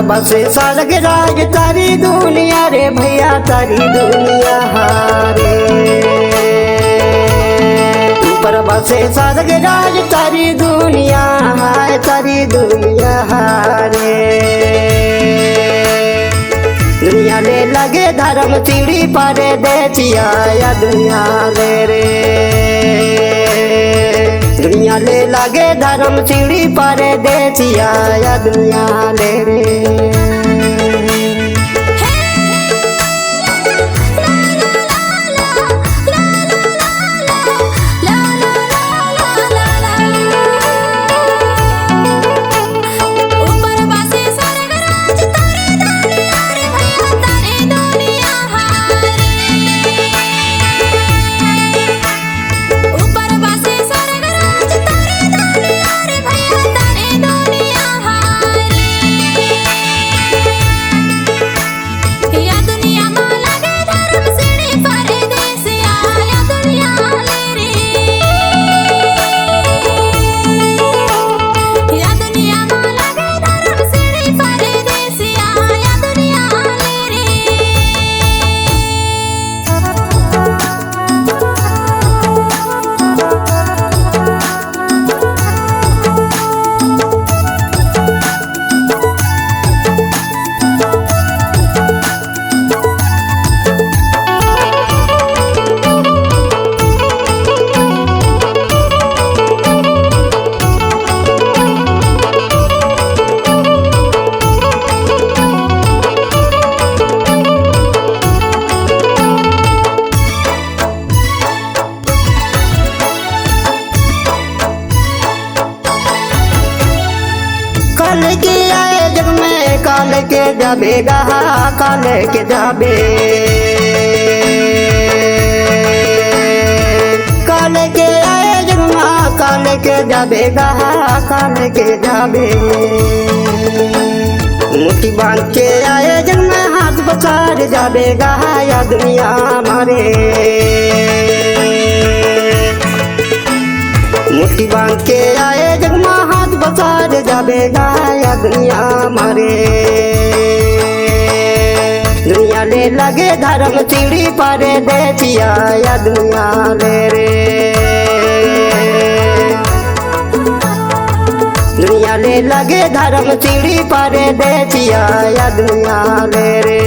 बसे स्वर्ग राज तारी दुनिया रे भैया तारी दुनिया हारे। ऊपर बसे स्वर्ग राज तारी दुनिया हाय तारी दुनिया हारे। दुनिया ले लगे धर्म सीढ़ी पर देचिया या दुनिया ले रे। दुनिया ले लगे धर्म सीढ़ी पर देचिया या दुनिया ले रे। काल के आए जग में काल के जाबेगा काल के जाबे। काल के आए जग में काल के जाबेगा काल के जाबे। मुट्ठी बांध के आए जग में हाथ बचार जाबेगा या दुनिया मारे। मुट्ठी बांध के आए जग में हाथ बचार जाबेगा या दुनिया मारे। दुनिया ले लगे धर्म सीढ़ी पर देचिया या दुनिया ले रे। दुनिया ले लगे धर्म सीढ़ी पर देचिया या दुनिया ले रे।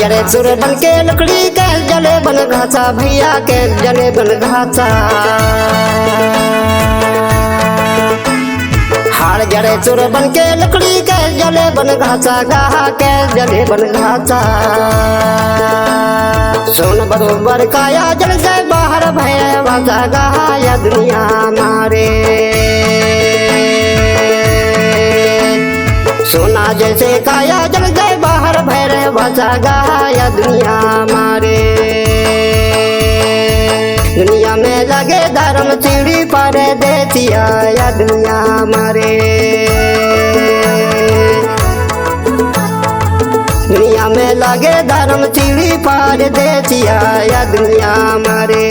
जरे सुर बन के लकड़ी के जले बन घाचा भैया के जले बन घाचा हार जरे सुर बन के लकड़ी के जले बन घाचा गाहा के जले बन घाचा सोन बरोबर काया जल गए बाहर भय वाचा गाहा या दुनिया मारे सोना जैसे काया जल गए बाहर भैर बचा गाया दुनिया मारे दुनिया में लगे धर्म सीढ़ी पर देतिया या दुनिया मारे दुनिया में लगे धर्म सीढ़ी पर देतिया या दुनिया मारे